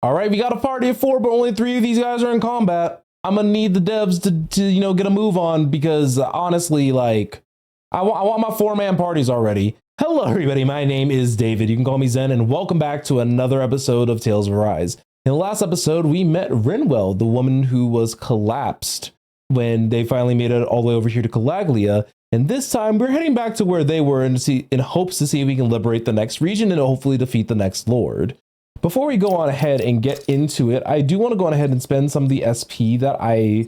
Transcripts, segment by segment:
All right, we got a party of 4, but only 3 of these guys are in combat. I'm gonna need the devs to you know, get a move on because honestly, like, I want my 4-man parties already. Hello, everybody. My name is David. You can call me Zen, and welcome back to another episode of Tales of Arise. In the last episode, we met Rinwell, the woman who was collapsed when they finally made it all the way over here to Calaglia. And this time, we're heading back to where they were in hopes to see if we can liberate the next region and hopefully defeat the next lord. Before we go on ahead and get into it, I do want to go on ahead and spend some of the SP that I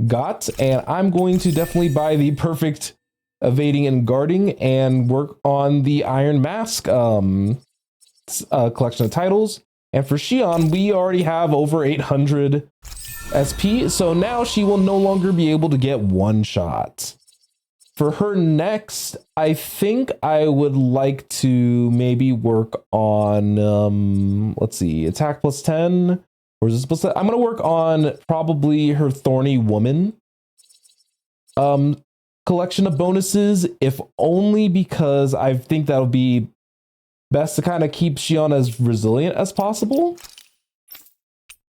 got, and I'm going to definitely buy the perfect evading and guarding and work on the Iron Mask collection of titles. And for Xion, we already have over 800 SP, so now she will no longer be able to get one shot. For her next, I think I would like to maybe work on, let's see, attack plus 10, or is this plus 10? I'm going to work on probably her Thorny Woman collection of bonuses, if only because I think that'll be best to kind of keep Xion as resilient as possible.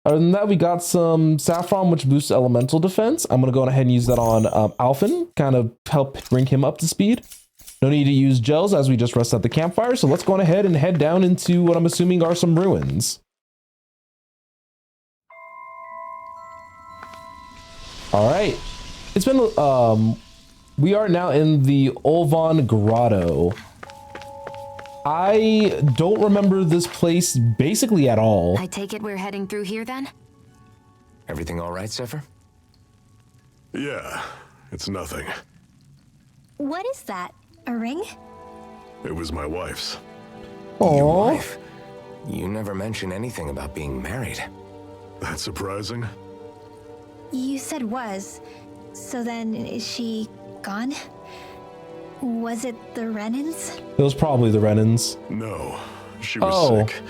Other than that, we got some Saffron, which boosts elemental defense. I'm going to go ahead and use that on Alphen, kind of help bring him up to speed. No need to use gels as we just rest at the campfire. So let's go on ahead and head down into what I'm assuming are some ruins. All right. It's been, we are now in the Olvan Grotto. I don't remember this place basically at all. I take it we're heading through here then? Everything all right, Zephyr? Yeah, it's nothing. What is that? A ring? It was my wife's. Your wife? You never mention anything about being married. That's surprising. You said was. So then, is she gone? Was it the Renans? It was probably the Renans. No, she was sick.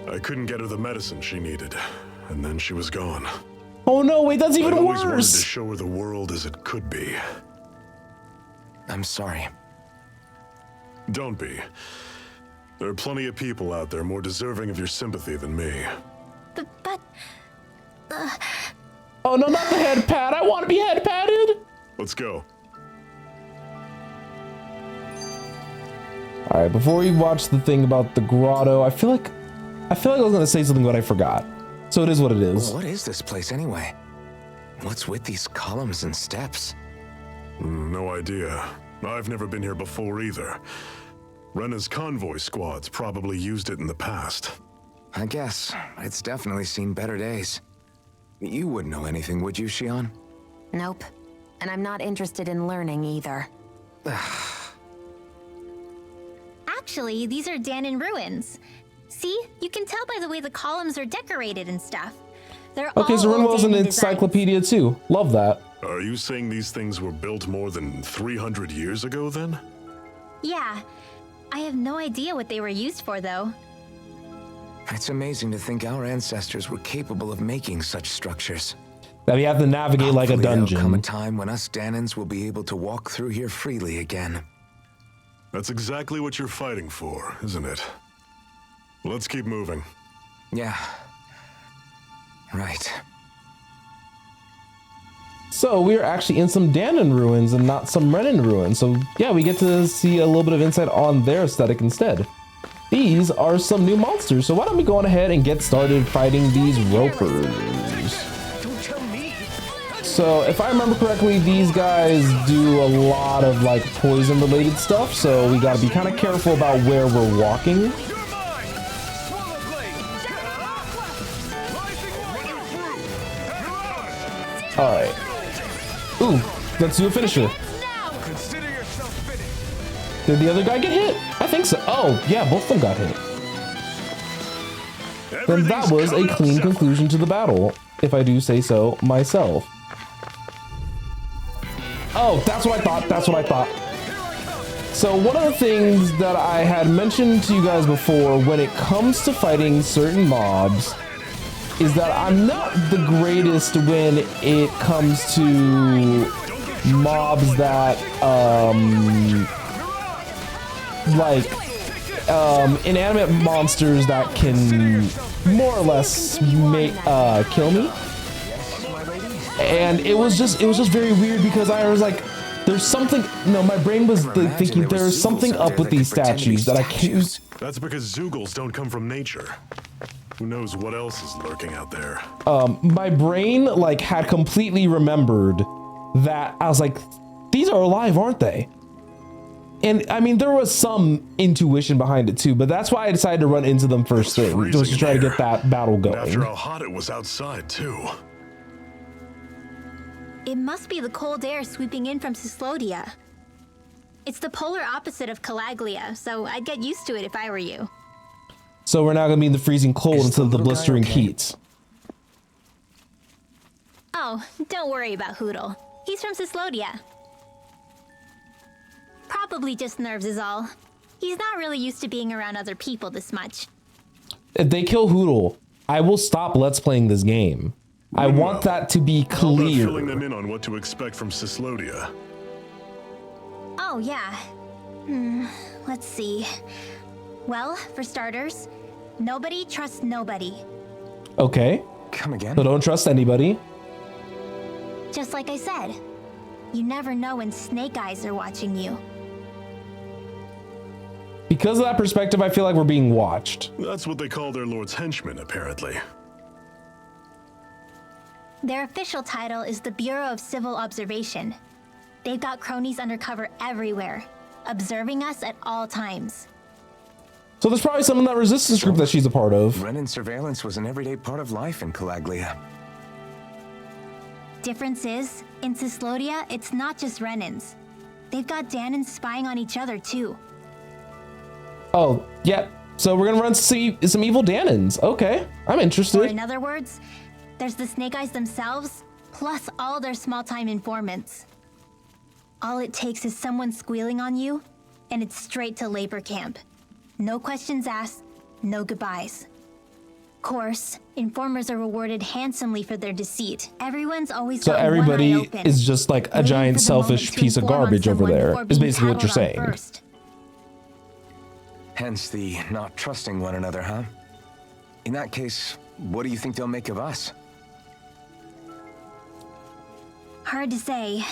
I couldn't get her the medicine she needed, and then she was gone. Oh no, wait, that's even I always wanted to worse. show her the world as it could be. I'm sorry. Don't be. There are plenty of people out there more deserving of your sympathy than me. But Oh no, not the head pat. I want to be head patted. Let's go. All right, before we watch the thing about the grotto, I feel like I was gonna say something, but I forgot. So it is what it is. What is this place anyway? What's with these columns and steps? No idea. I've never been here before either. Rena's convoy squads probably used it in the past. I guess. It's definitely seen better days. You wouldn't know anything, would you, Xion? Nope. And I'm not interested in learning either. actually, these are Danon ruins. See? You can tell by the way the columns are decorated and stuff. They're Okay, so all old Rinwell's an Danon encyclopedia too. Love that. Are you saying these things were built more than 300 years ago then? designs. Yeah. I have no idea what they were used for, though. It's amazing to think our ancestors were capable of making such structures. That we have to navigate like a Hopefully there'll come a dungeon. time when us Danons will be able to walk through here freely again. That's exactly what you're fighting for, isn't it? Let's keep moving. Yeah. Right. So we're actually in some Danon ruins and not some Renan ruins. So yeah, we get to see a little bit of insight on their aesthetic instead. These are some new monsters, so why don't we go on ahead and get started fighting these ropers. So if I remember correctly, these guys do a lot of like poison related stuff, so we gotta be kind of careful about where we're walking. All right. Ooh, let's do a finisher. Did the other guy get hit? I think so. Oh, yeah, both of them got hit. Then that was a clean conclusion to the battle, if I do say so myself. Oh, that's what I thought. That's what I thought. So one of the things that I had mentioned to you guys before when it comes to fighting certain mobs is that I'm not the greatest when it comes to mobs that like inanimate monsters that can more or less kill me. And it was just very weird because I was like, there's something. No, my brain was thinking there's something up with these statues that I can't. That's because Zoogles don't come from nature. Who knows what else is lurking out there? My brain like had completely remembered that. I was like, these are alive, aren't they? And I mean, there was some intuition behind it too, but that's why I decided to run into them first thing, just to try to get that battle going. After how hot it was outside too. It must be the cold air sweeping in from Cyslodia. It's the polar opposite of Calaglia, so I'd get used to it if I were you. So we're now gonna be in the freezing cold instead of the blistering heat. Oh, don't worry about Hootle. He's from Cyslodia. Probably just nerves is all. He's not really used to being around other people this much. If they kill Hootle, I will stop Let's Playing this game. I want that to be clear. Filling them in on what to expect from Cyslodia. Oh, yeah. Let's see. Well, for starters, nobody trusts nobody. Okay. Come again? So don't trust anybody. Just like I said, you never know when Snake Eyes are watching you. Because of that perspective, I feel like we're being watched. That's what they call their lord's henchmen, apparently. Their official title is the Bureau of Civil Observation. They've got cronies undercover everywhere, observing us at all times. So there's probably some in that resistance group that she's a part of. Renin surveillance was an everyday part of life in Calaglia. Difference is, in Cyslodia, it's not just Renins. They've got Danins spying on each other too. Oh, yeah. So we're gonna run see some evil Danins. Okay, I'm Or interested. in other words, there's the Snake Eyes themselves, plus all their small-time informants. All it takes is someone squealing on you, and it's straight to labor camp. No questions asked, no goodbyes. Course, informers are rewarded handsomely for their deceit. Everyone's always So got one eye everybody open, is just like a waiting giant for the moment selfish to piece of inform on garbage over someone there, before is being basically what you're tattled on saying. first. Hence the not trusting one another, huh? In that case, what do you think they'll make of us? Hard to say.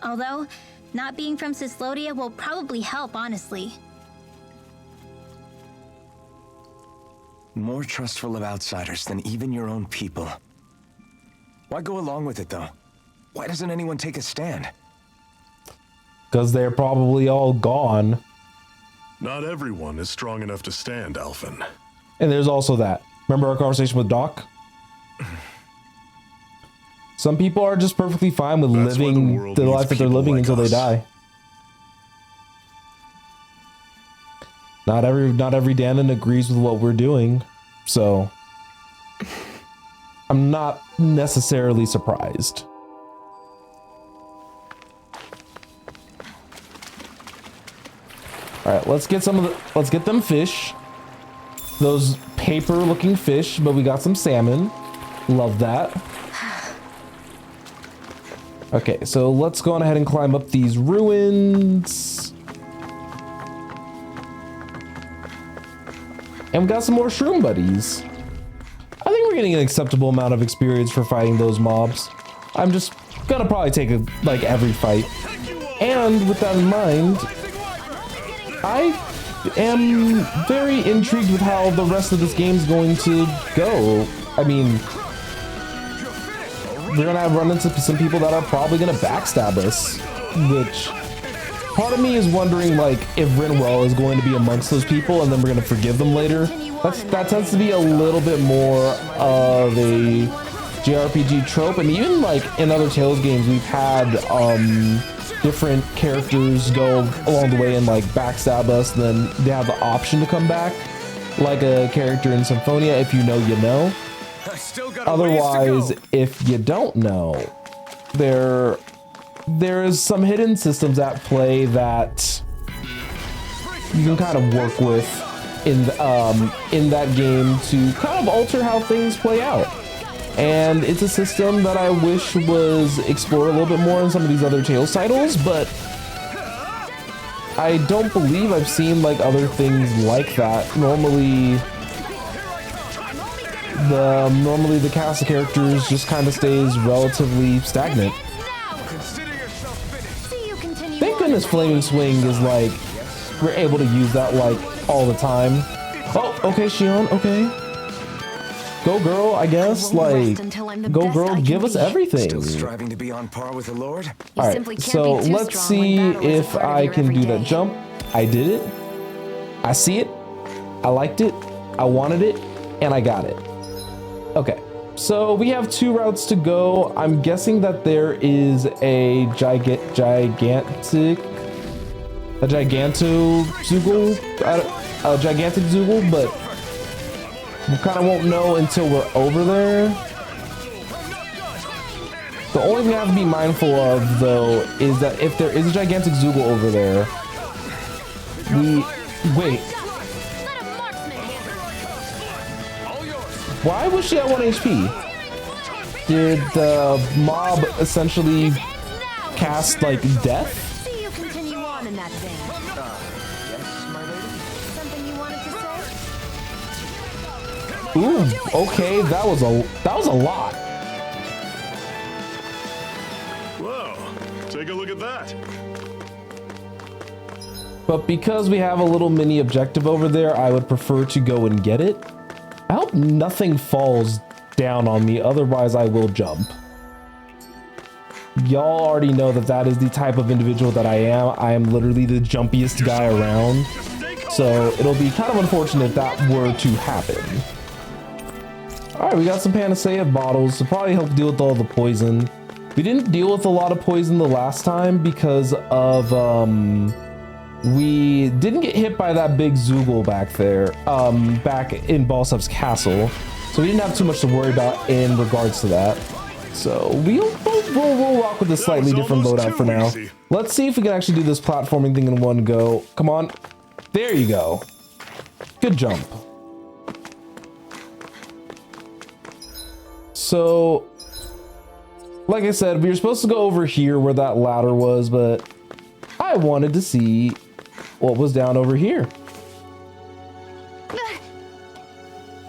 Although, not being from Cyslodia will probably help, honestly. More trustful of outsiders than even your own people. Why go along with it, though? Why doesn't anyone take a stand? Because they're probably all gone. Not everyone is strong enough to stand, Alphen. And there's also that. Remember our conversation with Doc? Some people are just perfectly fine with That's why the living world the needs life that they're people living like until us. they die. Not every Danon agrees with what we're doing, so I'm not necessarily surprised. All right, let's get them fish. Those paper-looking fish, but we got some salmon. Love that. Okay, so let's go on ahead and climb up these ruins. And we got some more shroom buddies. I think we're getting an acceptable amount of experience for fighting those mobs. I'm just gonna probably take like every fight. And with that in mind, I am very intrigued with how the rest of this game's going to go. I mean, we're gonna run into some people that are probably gonna backstab us, which part of me is wondering like if Rinwell is going to be amongst those people and then we're gonna forgive them later. That tends to be a little bit more of a JRPG trope, and even like in other Tales games we've had different characters go along the way and like backstab us, and then they have the option to come back, like a character in Symphonia. If you know, you know. Otherwise, if you don't know, there's some hidden systems at play that you can kind of work with in that game to kind of alter how things play out. And it's a system that I wish was explored a little bit more in some of these other Tales titles, but I don't believe I've seen like other things like that. Normally the cast of characters just kind of stays relatively stagnant. Thank goodness Flaming Swing is like, we're able to use that like all the time. Oh, okay, Shion, okay. Go girl, I guess, like, go girl, give us everything. Still striving to be on par with the Lord? Alright, so let's see if I can do that jump. I did it. I see it. I liked it. I wanted it. And I got it. Okay, so we have 2 routes to go. I'm guessing that there is a gigantic Zoogle, but we kind of won't know until we're over there. The only thing I have to be mindful of, though, is that if there is a gigantic Zoogle over there, wait. Why was she at 1 HP? Did the mob essentially cast like death? See you continue on in that vein. Yes, my lady? Something you wanted to say? Ooh, okay, that was a lot. Well, take a look at that. But because we have a little mini objective over there, I would prefer to go and get it. I hope nothing falls down on me, otherwise I will jump. Y'all already know that that is the type of individual that I am. I am literally the jumpiest guy around. So it'll be kind of unfortunate if that were to happen. Alright, we got some Panacea bottles to probably help deal with all the poison. We didn't deal with a lot of poison the last time because of, we didn't get hit by that big Zoogle back there, back in Balsup's castle. So we didn't have too much to worry about in regards to that. So we'll rock with a slightly different loadout for now. Let's see if we can actually do this platforming thing in one go. Come on. There you go. Good jump. So, like I said, we were supposed to go over here where that ladder was, but I wanted to see what was down over here.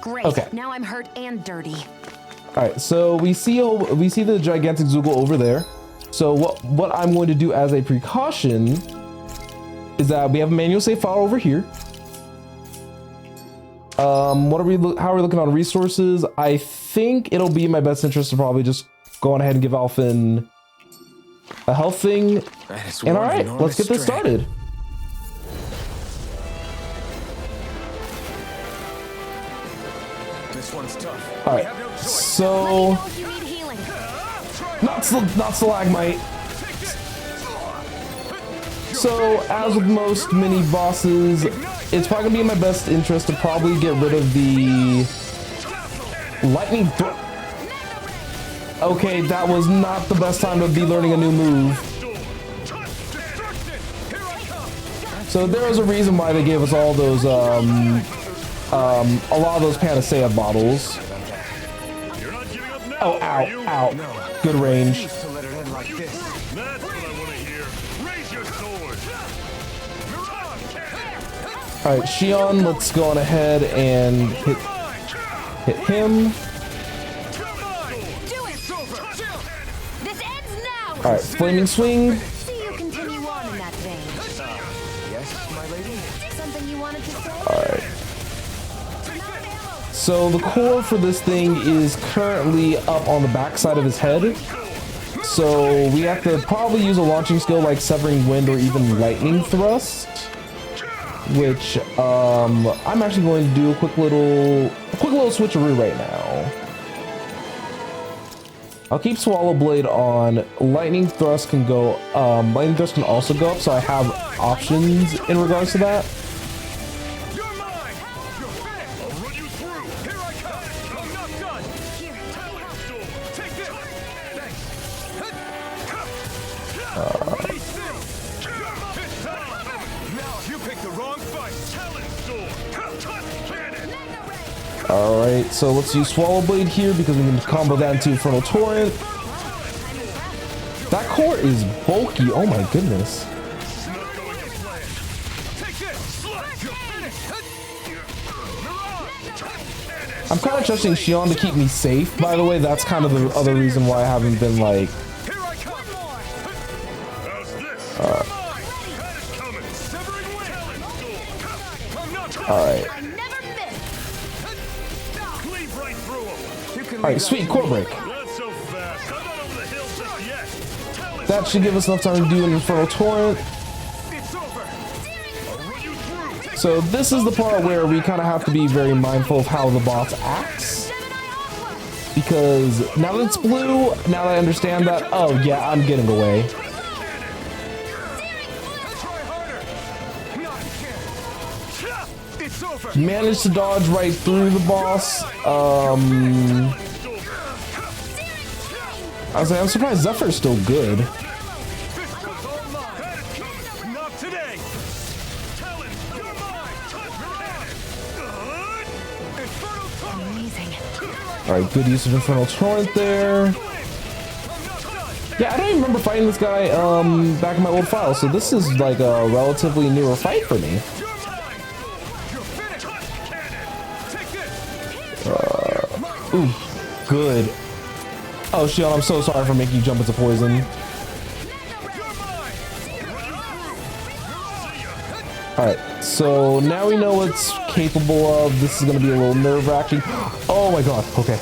Great. Okay. Now I'm hurt and dirty. All right, so we see the gigantic Zoogle over there. So what I'm going to do as a precaution is that we have a manual save file over here. How are we looking on resources? I think it'll be in my best interest to probably just go on ahead and give Alphen a health thing. And all right, let's get this started. This one's tough. All right, so You need healing. not stalagmite. So as with most mini bosses, it's probably gonna be in my best interest to probably get rid of the lightning throw. Okay, that was not the best time to be learning a new move. So there was a reason why they gave us all those a lot of those Panacea bottles. Oh, ow, ow. Good range. That's what I want to hear. Raise your sword. All right, Shion, let's go on ahead and hit him. This ends now. All right, flaming swing. See you continue on in that vein. Yes, my lady? Something you wanted to say? All right. So the core for this thing is currently up on the backside of his head. So we have to probably use a launching skill like Severing Wind or even Lightning Thrust, which I'm actually going to do a quick little switcheroo right now. I'll keep Swallow Blade on. Lightning Thrust can go. Lightning Thrust can also go up, so I have options in regards to that. Alright, so let's use Swallow Blade here because we can combo that into Infernal Torrent. That core is bulky, oh my goodness. I'm kind of trusting Shion to keep me safe, by the way. That's kind of the other reason why I haven't been like... Alright. Alright, sweet, core break. That should give us enough time to do an Infernal Torrent. So this is the part where we kind of have to be very mindful of how the boss acts. Because now that it's blue, now that I understand that, oh yeah, I'm getting away. Managed to dodge right through the boss. I was like, I'm surprised Zephyr's still good. Alright, good use of Infernal Torrent there. Yeah, I don't even remember fighting this guy back in my old file, so this is like a relatively newer fight for me. Ooh, good. Oh, Shion, I'm so sorry for making you jump into poison. Alright, so now we know what's capable of. This is going to be a little nerve-wracking. Oh my god, okay.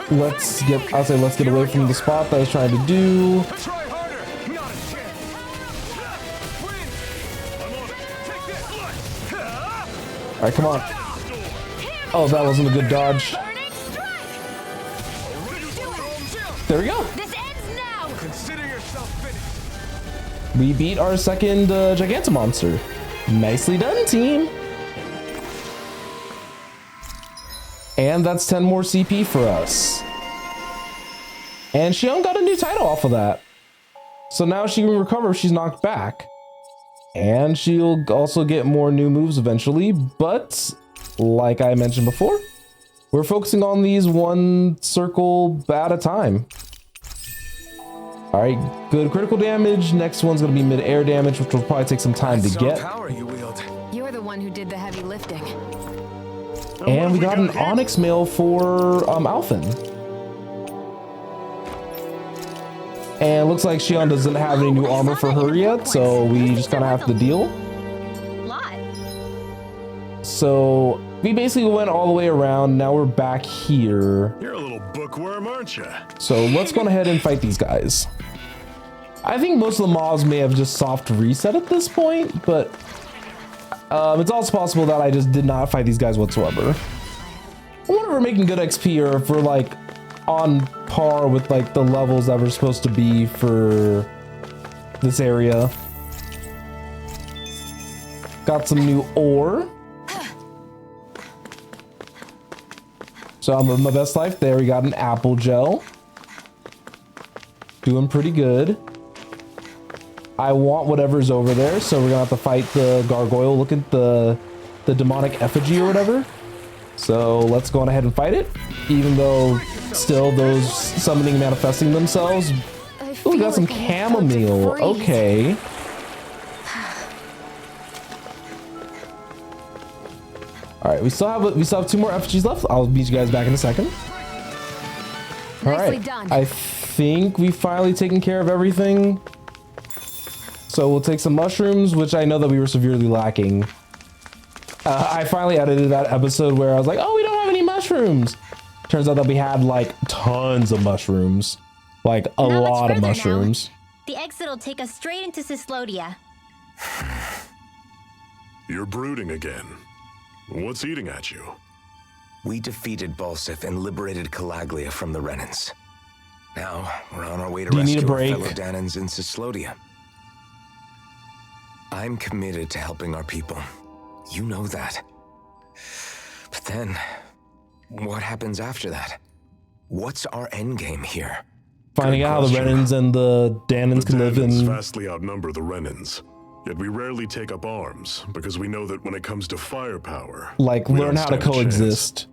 Let's get away from the spot that I was trying to do. Alright, come on. Oh, that wasn't a good dodge. There we go. We beat our second Gigantomonster. Nicely done, team. And that's 10 more CP for us. And Shion got a new title off of that. So now she can recover if she's knocked back. And she'll also get more new moves eventually. But like I mentioned before, we're focusing on these one circle at a time. All right, good critical damage. Next one's gonna be mid-air damage, which will probably take some time to get. You're the one who did the heavy lifting. And we got an Onyx mail for Alphen. And it looks like Shion doesn't have any new armor for her yet, so we just kind of have to deal. So we basically went all the way around. Now we're back here. You're a little bookworm, aren't you? So let's go ahead and fight these guys. I think most of the mobs may have just soft reset at this point, but it's also possible that I just did not fight these guys whatsoever. I wonder if we're making good XP or if we're like on par with like the levels that we're supposed to be for this area. Got some new ore. So I'm living my best life there. We got an apple gel. Doing pretty good. I want whatever's over there, so we're gonna have to fight the gargoyle. Look at the demonic effigy or whatever. So let's go on ahead and fight it, even though still those summoning manifesting themselves. Ooh, we got some chamomile. Okay. All right, we still have 2 more effigies left. I'll meet you guys back in a second. All right, I think we finally taken care of everything. So we'll take some mushrooms, which I know that we were severely lacking. I finally edited that episode where I was like, oh, we don't have any mushrooms. Turns out that we had like tons of mushrooms, like a lot of mushrooms. Now. The exit will take us straight into Cyslodia. You're brooding again. What's eating at you? We defeated Balsif and liberated Calaglia from the Renans. Now we're on our way to rescue our fellow Danans in Cyslodia. I'm committed to helping our people. You know that. But then, what happens after that? What's our endgame here? Finding out how the Renans and the Danans can live in. Vastly outnumber the Renans. Yet we rarely take up arms because we know that when it comes to firepower, like learn how to coexist.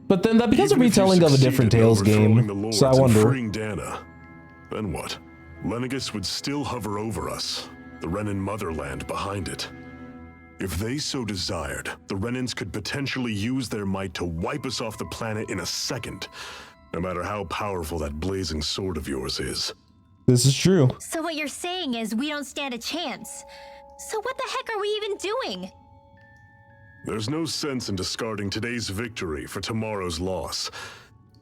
But then that becomes a retelling of a different Tales game. So I wonder. Dana, then what? Lenegis would still hover over us. The Renan motherland behind it. If they so desired, the Renans could potentially use their might to wipe us off the planet in a second, no matter how powerful that blazing sword of yours is. This is true. So what you're saying is we don't stand a chance. So what the heck are we even doing? There's no sense in discarding today's victory for tomorrow's loss.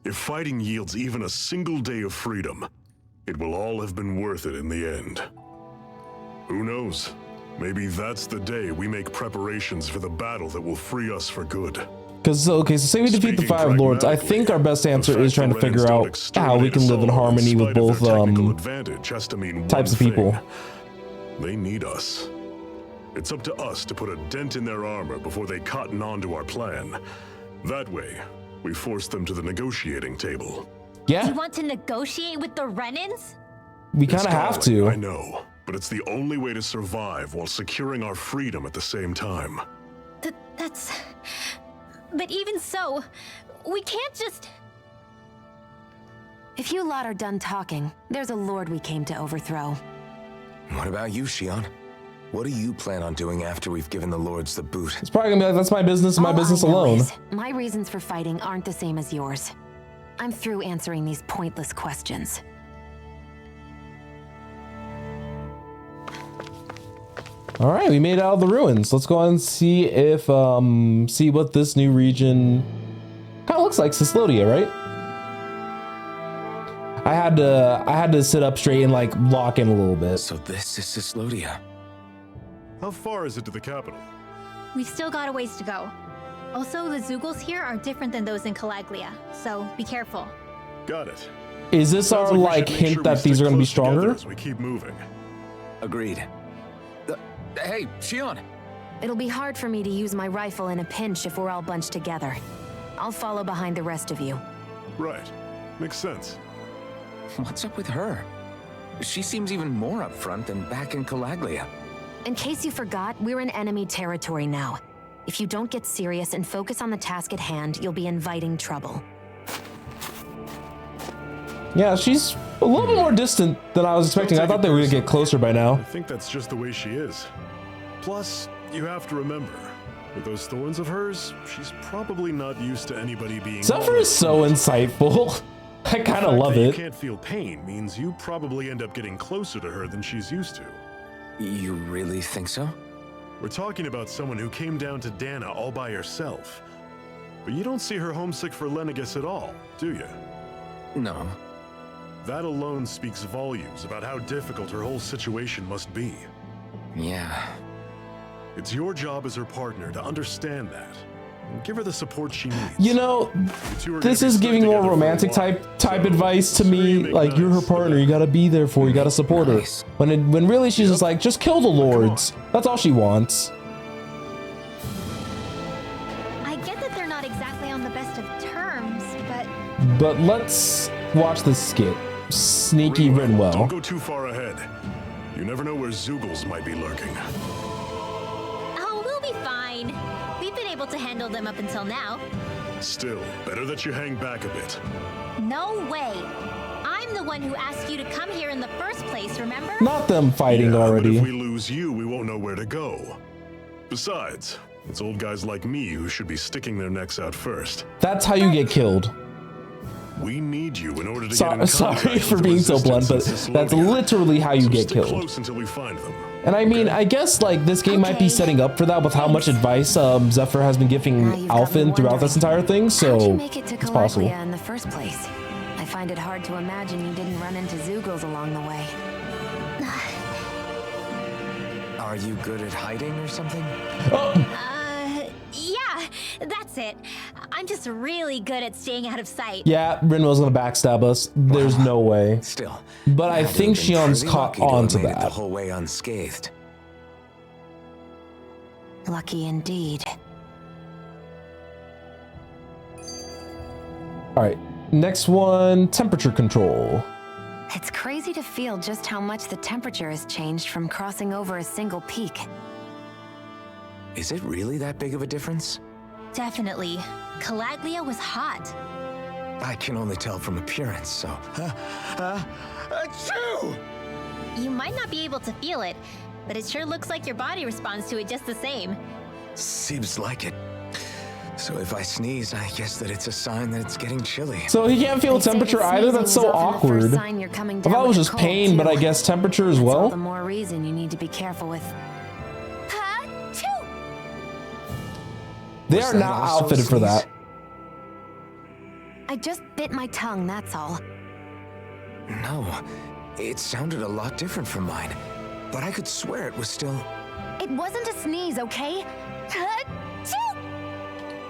If fighting yields even a single day of freedom, it will all have been worth it in the end. Who knows? Maybe that's the day we make preparations for the battle that will free us for good. Because, okay, so say we defeat the Five Lords, I think our best answer is trying to figure out how we can live in harmony with both types of people. They need us. It's up to us to put a dent in their armor before they cotton on to our plan. That way, we force them to the negotiating table. Yeah. You want to negotiate with the Renans? We kind of have to. I know, but it's the only way to survive while securing our freedom at the same time. That's... But even so, we can't just... If you lot are done talking, there's a lord we came to overthrow. What about you, Shion? What do you plan on doing after we've given the lords the boot? It's probably gonna be like, that's my business and my All business I know alone. is my reasons for fighting aren't the same as yours. I'm through answering these pointless questions. All right, we made it out of the ruins. Let's go on and see if see what this new region kind of looks like. Cyslodia, right? I had to sit up straight and like lock in a little bit. So this is Cyslodia. How far is it to the capital? We've still got a ways to go. Also, the Zeugles here are different than those in Calaglia, so be careful. Got it. Is this Sounds our we like should make hint sure that we these stick are going to be close together stronger? as we keep moving. Agreed. Hey, Shion! It'll be hard for me to use my rifle in a pinch if we're all bunched together. I'll follow behind the rest of you. Right. Makes sense. What's up with her? She seems even more upfront than back in Calaglia. In case you forgot, we're in enemy territory now. If you don't get serious and focus on the task at hand, you'll be inviting trouble. Yeah, she's a little bit more distant than I was expecting. I thought they were going to get closer by I now. think that's just the way she is. Plus, you have to remember, with those thorns of hers, she's probably not used to anybody being... Zephyr is so insightful. I kind of love You it. can't feel pain means you probably end up getting closer to her than she's used to. You really think so? We're talking about someone who came down to Dana all by herself. But you don't see her homesick for Lenegis at all, do you? No. That alone speaks volumes about how difficult her whole situation must be. Yeah. It's your job as her partner to understand that and give her the support she needs. You know, You two are this gonna be is stuck giving more together for a romantic while, type so advice to sooner you me. make Like, you're her nice, the partner, you better. gotta be there for her, you gotta support her. Nice. When really she's just like, just kill the lords. That's all she wants. I get that they're not exactly on the best of terms, but... But let's watch this skit. Sneaky Don't Rinwell. go too far ahead. You never know where Zeugles might be lurking. Oh, we'll be fine. We've been able to handle them up until now. Still, better that you hang back a bit. No way. I'm the one who asked you to come here in the first place, remember? Not them fighting Yeah, already. But if we lose you, we won't know where to go. Besides, it's old guys like me who should be sticking their necks out first. That's how you get killed. We need you in order to get Sorry in contact for with being so blunt, but resistance in that's Cyslodia. literally how you So get stick killed. close until we find them. And I mean, I guess like this game might be Okay. setting up for that with how much advice Zephyr has been Now giving you've got me Alphen throughout this wondering, entire thing, How'd you so make it to it's possible. Calaglia in the first place? I find it hard to imagine you didn't run into Zeugles along the way. Are you good at hiding or something? Yeah, that's it. I'm just really good at staying out of sight. Yeah, Rinwell's gonna backstab us. There's no way. Still. But I you have to think have been Shion's pretty caught lucky to have on to made it the that. whole way unscathed. Lucky indeed. All right, next one, temperature control. It's crazy to feel just how much the temperature has changed from crossing over a single peak. Is it really that big of a difference? Definitely. Calaglia was hot. I can only tell from appearance, so... Achoo! You might not be able to feel it, but it sure looks like your body responds to it just the same. Seems like it. So if I sneeze, I guess that it's a sign that it's getting chilly. So he can't feel They say temperature that either? sneezing That's is so often the first awkward. sign you're coming I down thought it was with just a cold, pain, but too. I guess temperature as That's all well. the more reason you need to be careful with. They Was are that not also a outfitted for sneeze? that. I just bit my tongue, that's all. No, it sounded a lot different from mine. But I could swear it was still... It wasn't a sneeze, okay?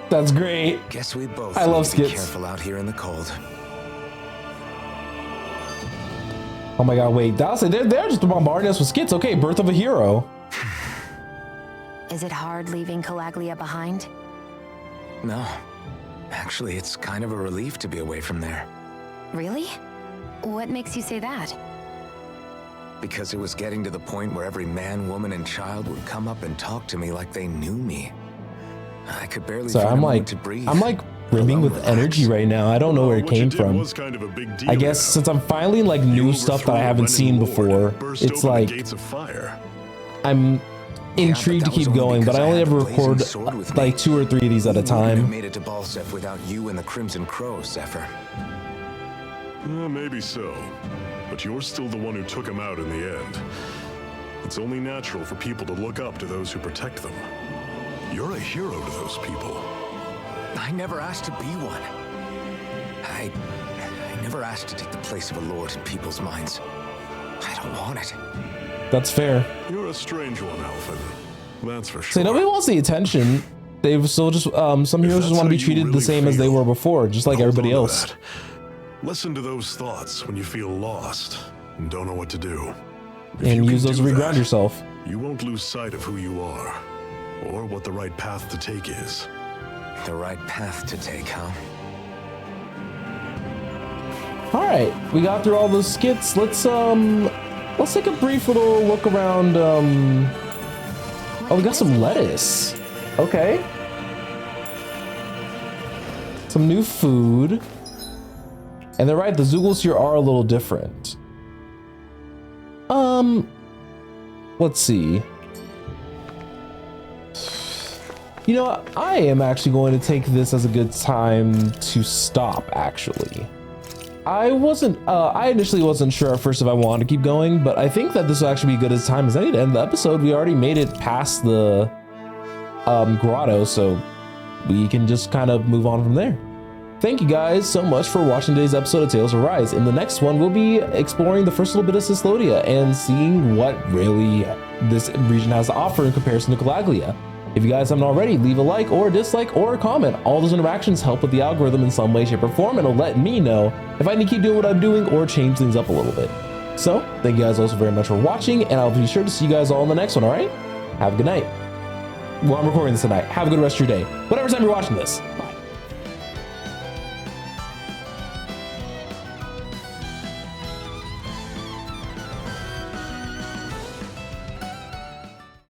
That's great. Guess we both I love need to be skits. careful out here in the cold. Oh my god, wait. They're just bombarding us with skits. Okay, birth of a hero. Is it hard leaving Calaglia behind? No. Actually, it's kind of a relief to be away from there. Really? What makes you say that? Because it was getting to the point where every man, woman, and child would come up and talk to me like they knew me. I could barely So find a I'm moment like, to breathe. I'm like brimming with Relax. energy right now. I don't know where it What you came did from. was kind of a big deal, I guess you know. since I'm finally like new You stuff that I overthrew haven't Lenin seen Lord before, and burst it's open like the gates of fire. I'm intrigued to that was keep only going, but because I I only had ever the blazing record sword with me. like 2 or 3 of these at a Who wouldn't have time. made it to Balsef without you and the Crimson Crow, Zephyr. Maybe so. But you're still the one who took him out in the end. It's only natural for people to look up to those who protect them. You're a hero to those people. I never asked to be one. I never asked to take the place of a lord in people's minds. I don't want it. That's fair. You're a strange one, Alphen. That's for sure. See, nobody wants the attention. They've still just some heroes If just want to be that's how you treated the really same as they feel, were before, just like hold everybody on to else. that. Listen to those thoughts when you feel lost and don't know what to do. If And you use can those to do reground that, yourself. You won't lose sight of who you are, or what the right path to take is. The right path to take, huh? All right, we got through all those skits. Let's take a brief little look around. Oh, we got some lettuce. Okay. Some new food. And they're right, the Zoogles here are a little different. Let's see. You know, I am actually going to take this as a good time to stop, actually. I initially wasn't sure at first if I wanted to keep going, but I think that this will actually be good as time as any to end the episode. We already made it past the grotto, so we can just kind of move on from there. Thank you guys so much for watching today's episode of Tales of Rise. In the next one, we'll be exploring the first little bit of Cyslodia and seeing what really this region has to offer in comparison to Calaglia. If you guys haven't already, leave a like or a dislike or a comment. All those interactions help with the algorithm in some way, shape, or form, and it'll let me know if I need to keep doing what I'm doing or change things up a little bit. So, thank you guys also very much for watching, and I'll be sure to see you guys all in the next one, all right? Have a good night. Well, I'm recording this tonight. Have a good rest of your day. Whatever time you're watching this.